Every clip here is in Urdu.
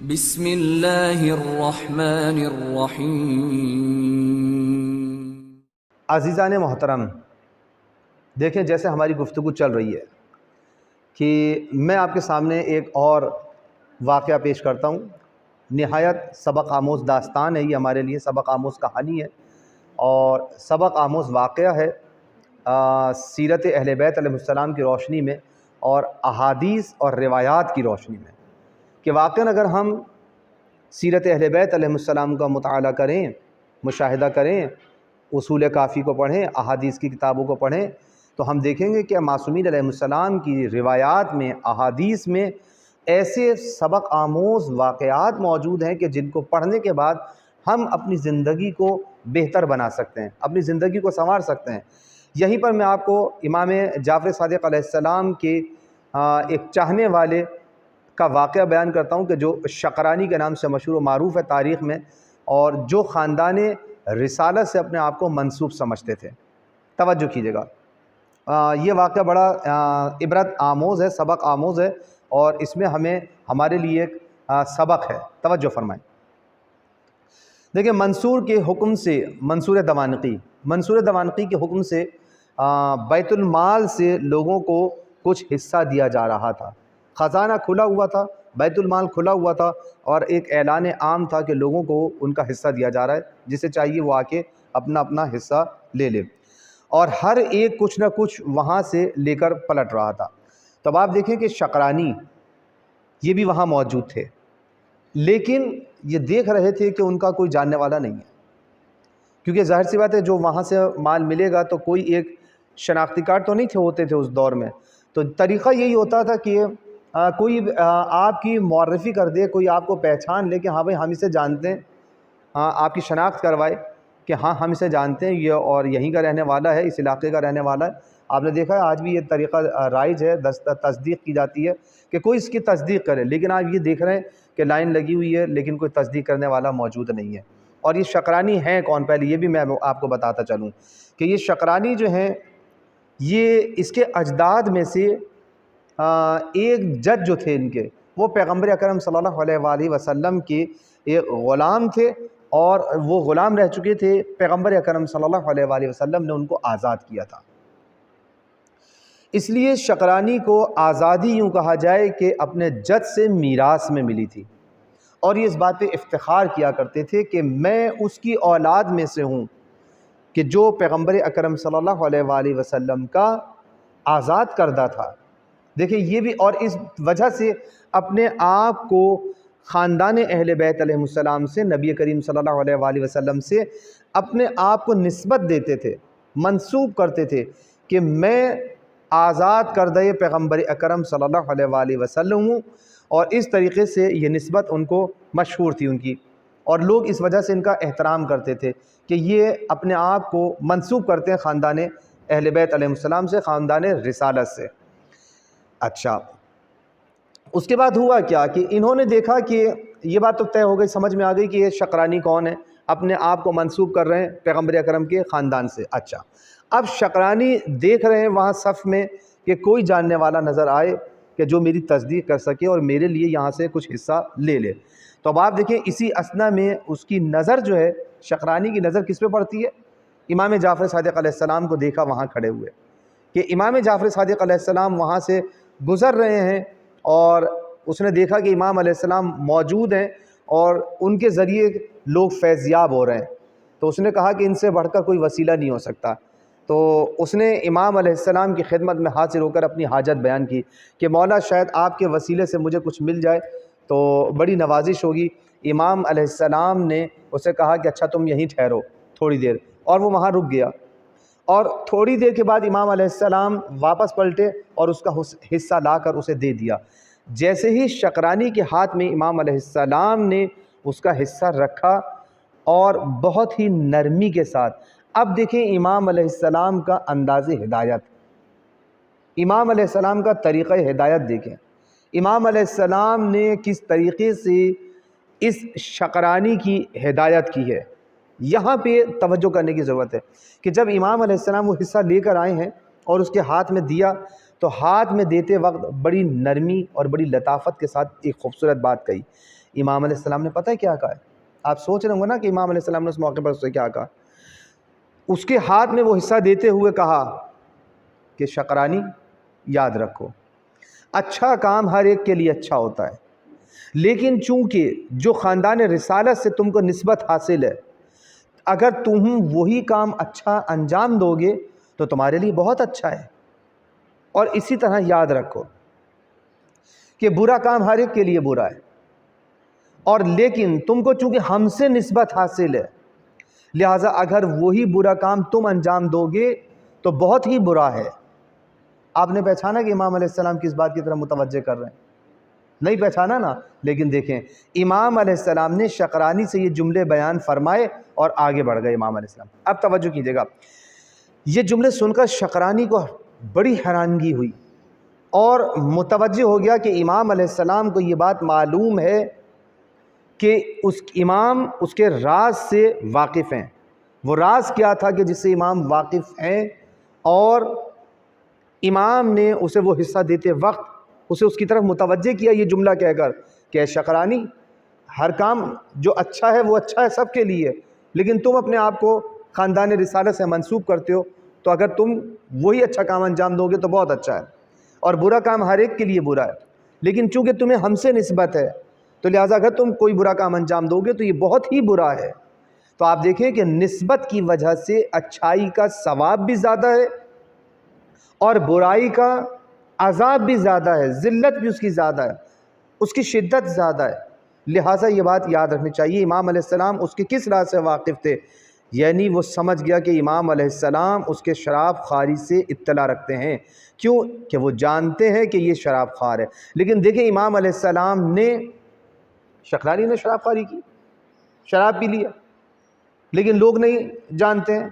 بسم اللہ الرحمن الرحیم۔ عزیزان محترم، دیکھیں جیسے ہماری گفتگو چل رہی ہے کہ میں آپ کے سامنے ایک اور واقعہ پیش کرتا ہوں۔ نہایت سبق آموز داستان ہے، یہ ہمارے لیے سبق آموز کہانی ہے اور سبق آموز واقعہ ہے سیرت اہل بیت علیہ السلام کی روشنی میں اور احادیث اور روایات کی روشنی میں، کہ واقعاً اگر ہم سیرت اہل بیت علیہ السلام کا مطالعہ کریں، مشاہدہ کریں، اصول کافی کو پڑھیں، احادیث کی کتابوں کو پڑھیں، تو ہم دیکھیں گے کہ معصومین علیہ السلام کی روایات میں، احادیث میں ایسے سبق آموز واقعات موجود ہیں کہ جن کو پڑھنے کے بعد ہم اپنی زندگی کو بہتر بنا سکتے ہیں، اپنی زندگی کو سنوار سکتے ہیں۔ یہیں پر میں آپ کو امام جعفر صادق علیہ السلام کے ایک چاہنے والے کا واقعہ بیان کرتا ہوں کہ جو شقرانی کے نام سے مشہور و معروف ہے تاریخ میں، اور جو خاندان رسالت سے اپنے آپ کو منسوب سمجھتے تھے۔ توجہ کیجیے گا، یہ واقعہ بڑا عبرت آموز ہے، سبق آموز ہے، اور اس میں ہمارے لیے ایک سبق ہے۔ توجہ فرمائیں۔ دیکھیں، منصور کے حکم سے، منصور دوانقی کے حکم سے بیت المال سے لوگوں کو کچھ حصہ دیا جا رہا تھا۔ خزانہ کھلا ہوا تھا، بیت المال کھلا ہوا تھا، اور ایک اعلان عام تھا کہ لوگوں کو ان کا حصہ دیا جا رہا ہے، جسے چاہیے وہ آ کے اپنا اپنا حصہ لے لے، اور ہر ایک کچھ نہ کچھ وہاں سے لے کر پلٹ رہا تھا۔ تب آپ دیکھیں کہ شقرانی یہ بھی وہاں موجود تھے، لیکن یہ دیکھ رہے تھے کہ ان کا کوئی جاننے والا نہیں ہے، کیونکہ ظاہر سی بات ہے جو وہاں سے مال ملے گا تو کوئی ایک شناختی کارڈ تو نہیں ہوتے تھے اس دور میں، تو طریقہ یہی ہوتا تھا کہ کوئی آپ کی معرفی کر دے، کوئی آپ کو پہچان لے کہ ہاں بھائی ہم اسے جانتے ہیں، آپ کی شناخت کروائے کہ ہاں ہم اسے جانتے ہیں، یہ اور یہیں کا رہنے والا ہے، اس علاقے کا رہنے والا ہے۔ آپ نے دیکھا ہے آج بھی یہ طریقہ رائج ہے، تصدیق کی جاتی ہے کہ کوئی اس کی تصدیق کرے، لیکن آپ یہ دیکھ رہے ہیں کہ لائن لگی ہوئی ہے لیکن کوئی تصدیق کرنے والا موجود نہیں ہے۔ اور یہ شقرانی ہیں کون؟ پہلے یہ بھی میں آپ کو بتاتا چلوں کہ یہ شقرانی جو ہیں، یہ اس کے اجداد میں سے ایک جد جو تھے ان کے، وہ پیغمبر اکرم صلی اللہ علیہ وآلہ وسلم کے ایک غلام تھے، اور وہ غلام رہ چکے تھے، پیغمبر اکرم صلی اللہ علیہ وآلہ وسلم نے ان کو آزاد کیا تھا۔ اس لیے شقرانی کو آزادی یوں کہا جائے کہ اپنے جد سے میراث میں ملی تھی، اور یہ اس بات پہ افتخار کیا کرتے تھے کہ میں اس کی اولاد میں سے ہوں کہ جو پیغمبر اکرم صلی اللہ علیہ وآلہ وسلم کا آزاد کردہ تھا۔ دیکھیں یہ بھی، اور اس وجہ سے اپنے آپ کو خاندان اہل بیت علیہ السلام سے، نبی کریم صلی اللہ علیہ وآلہ وسلم سے اپنے آپ کو نسبت دیتے تھے، منسوب کرتے تھے کہ میں آزاد کردہ پیغمبر اکرم صلی اللہ علیہ وآلہ وسلم ہوں، اور اس طریقے سے یہ نسبت ان کو مشہور تھی ان کی، اور لوگ اس وجہ سے ان کا احترام کرتے تھے کہ یہ اپنے آپ کو منسوب کرتے ہیں خاندان اہل بیت علیہ السلام سے، خاندان رسالت سے۔ اچھا، اس کے بعد ہوا کیا کہ انہوں نے دیکھا کہ یہ بات تو طے ہو گئی، سمجھ میں آ گئی کہ یہ شقرانی کون ہے، اپنے آپ کو منسوب کر رہے ہیں پیغمبر اکرم کے خاندان سے۔ اچھا، اب شقرانی دیکھ رہے ہیں وہاں صف میں کہ کوئی جاننے والا نظر آئے کہ جو میری تصدیق کر سکے اور میرے لیے یہاں سے کچھ حصہ لے لے۔ تو اب آپ دیکھیں اسی اثنا میں اس کی نظر جو ہے، شقرانی کی نظر کس پہ پڑتی ہے؟ امام جعفر صادق علیہ السلام کو دیکھا وہاں کھڑے ہوئے، کہ امام جعفر صادق علیہ السلام وہاں سے گزر رہے ہیں، اور اس نے دیکھا کہ امام علیہ السلام موجود ہیں اور ان کے ذریعے لوگ فیض یاب ہو رہے ہیں، تو اس نے کہا کہ ان سے بڑھ کر کوئی وسیلہ نہیں ہو سکتا۔ تو اس نے امام علیہ السلام کی خدمت میں حاضر ہو کر اپنی حاجت بیان کی کہ مولا شاید آپ کے وسیلے سے مجھے کچھ مل جائے تو بڑی نوازش ہوگی۔ امام علیہ السلام نے اسے کہا کہ اچھا تم یہیں ٹھہرو تھوڑی دیر، اور وہ وہاں رک گیا، اور تھوڑی دیر کے بعد امام علیہ السلام واپس پلٹے اور اس کا حصہ لا کر اسے دے دیا۔ جیسے ہی شقرانی کے ہاتھ میں امام علیہ السلام نے اس کا حصہ رکھا، اور بہت ہی نرمی کے ساتھ، اب دیکھیں امام علیہ السلام کا انداز ہدایت، امام علیہ السلام کا طریقہ ہدایت دیکھیں، امام علیہ السلام نے کس طریقے سے اس شقرانی کی ہدایت کی ہے۔ یہاں پہ توجہ کرنے کی ضرورت ہے کہ جب امام علیہ السلام وہ حصہ لے کر آئے ہیں اور اس کے ہاتھ میں دیا، تو ہاتھ میں دیتے وقت بڑی نرمی اور بڑی لطافت کے ساتھ ایک خوبصورت بات کہی۔ امام علیہ السلام نے پتہ ہے کیا کہا ہے؟ آپ سوچ رہے ہوں گے نا کہ امام علیہ السلام نے اس موقع پر اس سے کیا کہا. اس کے ہاتھ میں وہ حصہ دیتے ہوئے کہا کہ شقرانی یاد رکھو، اچھا کام ہر ایک کے لیے اچھا ہوتا ہے، لیکن چونکہ جو خاندان رسالت سے تم کو نسبت حاصل ہے، اگر تم وہی کام اچھا انجام دو گے تو تمہارے لیے بہت اچھا ہے. اور اسی طرح یاد رکھو کہ برا کام ہر ایک کے لیے برا ہے، اور لیکن تم کو چونکہ ہم سے نسبت حاصل ہے، لہٰذا اگر وہی برا کام تم انجام دو گے تو بہت ہی برا ہے. آپ نے پہچانا کہ امام علیہ السلام کس بات کی طرف متوجہ کر رہے ہیں؟ نہیں پہچانا نا؟ لیکن دیکھیں امام علیہ السلام نے شقرانی سے یہ جملے بیان فرمائے اور آگے بڑھ گئے امام علیہ السلام. اب توجہ کیجیے گا، یہ جملے سن کر شقرانی کو بڑی حیرانگی ہوئی اور متوجہ ہو گیا کہ امام علیہ السلام کو یہ بات معلوم ہے کہ امام اس کے راز سے واقف ہیں. وہ راز کیا تھا کہ جس سے امام واقف ہیں، اور امام نے اسے وہ حصہ دیتے وقت اسے اس کی طرف متوجہ کیا یہ جملہ کہہ کر کہ اے شقرانی، ہر کام جو اچھا ہے وہ اچھا ہے سب کے لیے، لیکن تم اپنے آپ کو خاندان رسالت سے منسوب کرتے ہو، تو اگر تم وہی اچھا کام انجام دو گے تو بہت اچھا ہے، اور برا کام ہر ایک کے لیے برا ہے، لیکن چونکہ تمہیں ہم سے نسبت ہے تو لہٰذا اگر تم کوئی برا کام انجام دو گے تو یہ بہت ہی برا ہے. تو آپ دیکھیں کہ نسبت کی وجہ سے اچھائی کا ثواب بھی زیادہ ہے اور برائی کا عذاب بھی زیادہ ہے، ذلت بھی اس کی زیادہ ہے، اس کی شدت زیادہ ہے. لہٰذا یہ بات یاد رکھنی چاہیے. امام علیہ السلام اس کے کس راز سے واقف تھے؟ یعنی وہ سمجھ گیا کہ امام علیہ السلام اس کے شراب خواری سے اطلاع رکھتے ہیں. کیوں؟ کہ وہ جانتے ہیں کہ یہ شراب خوار ہے. لیکن دیکھیں امام علیہ السلام نے، شقرانی نے شراب خواری کی، شراب پی لیا، لیکن لوگ نہیں جانتے ہیں.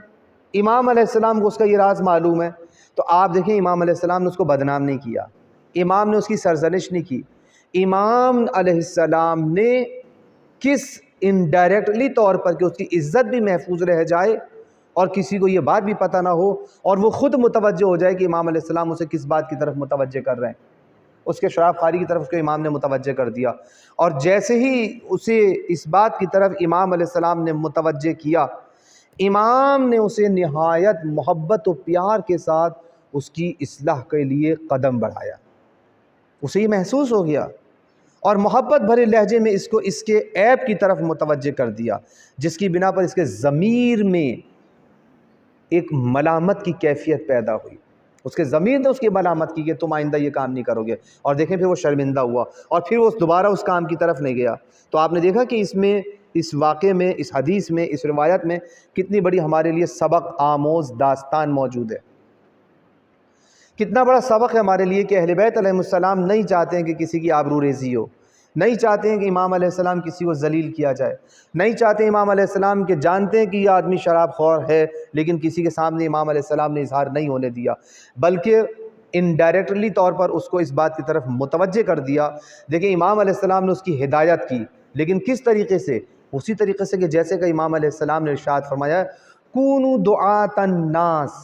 امام علیہ السلام کو اس کا یہ راز معلوم ہے. تو آپ دیکھیں امام علیہ السلام نے اس کو بدنام نہیں کیا، امام نے اس کی سرزنش نہیں کی. امام علیہ السلام نے کس انڈائریکٹلی طور پر کہ اس کی عزت بھی محفوظ رہ جائے اور کسی کو یہ بات بھی پتہ نہ ہو اور وہ خود متوجہ ہو جائے کہ امام علیہ السلام اسے کس بات کی طرف متوجہ کر رہے ہیں، اس کے شراب خواری کی طرف اس کو امام نے متوجہ کر دیا. اور جیسے ہی اسے اس بات کی طرف امام علیہ السلام نے متوجہ کیا، امام نے اسے نہایت محبت و پیار کے ساتھ اس کی اصلاح کے لیے قدم بڑھایا. اسے یہ محسوس ہو گیا اور محبت بھرے لہجے میں اس کے عیب کی طرف متوجہ کر دیا، جس کی بنا پر اس کے ضمیر میں ایک ملامت کی کیفیت پیدا ہوئی. اس کے ضمیر نے اس کی ملامت کی کہ تم آئندہ یہ کام نہیں کرو گے، اور دیکھیں پھر وہ شرمندہ ہوا اور پھر وہ دوبارہ اس کام کی طرف نہیں گیا. تو آپ نے دیکھا کہ اس واقعے میں، اس حدیث میں، اس روایت میں کتنی بڑی ہمارے لیے سبق آموز داستان موجود ہے. کتنا بڑا سبق ہے ہمارے لیے کہ اہل بیت علیہ السلام نہیں چاہتے ہیں کہ کسی کی آبرو ریزی ہو، نہیں چاہتے ہیں کہ امام علیہ السلام کسی کو ذلیل کیا جائے، نہیں چاہتے امام علیہ السلام کہ جانتے ہیں کہ یہ آدمی شراب خور ہے لیکن کسی کے سامنے امام علیہ السلام نے اظہار نہیں ہونے دیا، بلکہ انڈائریکٹلی طور پر اس کو اس بات کی طرف متوجہ کر دیا. دیکھیں امام علیہ السلام نے اس کی ہدایت کی، لیکن کس طریقے سے؟ اسی طریقے سے کہ جیسے کہ امام علیہ السلام نے ارشاد فرمایا کونوا دعاۃ الناس،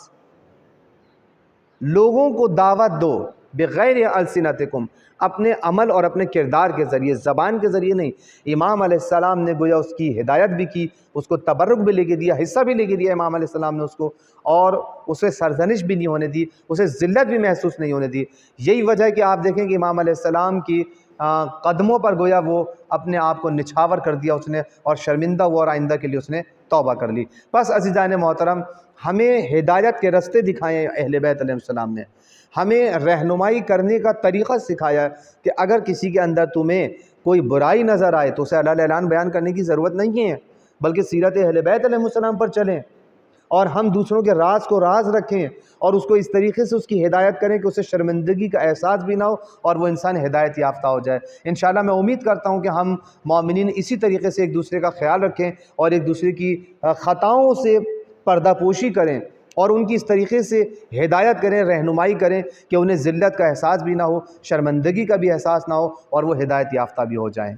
لوگوں کو دعوت دو بغیر السنتکم، اپنے عمل اور اپنے کردار کے ذریعے، زبان کے ذریعے نہیں. امام علیہ السلام نے گویا اس کی ہدایت بھی کی، اس کو تبرک بھی لے کے دیا، حصہ بھی لے کے دیا امام علیہ السلام نے اس کو، اور اسے سرزنش بھی نہیں ہونے دی، اسے ذلت بھی محسوس نہیں ہونے دی. یہی وجہ ہے کہ آپ دیکھیں کہ امام علیہ السلام کی قدموں پر گویا وہ اپنے آپ کو نچھاور کر دیا اس نے، اور شرمندہ ہوا اور آئندہ کے لیے اس نے توبہ کر لی. بس عزیزان محترم، ہمیں ہدایت کے رستے دکھائے اہل بیت علیہ السلام نے، ہمیں رہنمائی کرنے کا طریقہ سکھایا کہ اگر کسی کے اندر تمہیں کوئی برائی نظر آئے تو اسے اعلان اعلان بیان کرنے کی ضرورت نہیں ہے، بلکہ سیرت اہل بیت علیہ السلام پر چلیں اور ہم دوسروں کے راز کو راز رکھیں اور اس کو اس طریقے سے اس کی ہدایت کریں کہ اسے شرمندگی کا احساس بھی نہ ہو اور وہ انسان ہدایت یافتہ ہو جائے. انشاءاللہ میں امید کرتا ہوں کہ ہم مومنین اسی طریقے سے ایک دوسرے کا خیال رکھیں اور ایک دوسرے کی خطاؤں سے پردہ پوشی کریں اور ان کی اس طریقے سے ہدایت کریں، رہنمائی کریں کہ انہیں ذلت کا احساس بھی نہ ہو، شرمندگی کا بھی احساس نہ ہو اور وہ ہدایت یافتہ بھی ہو جائیں.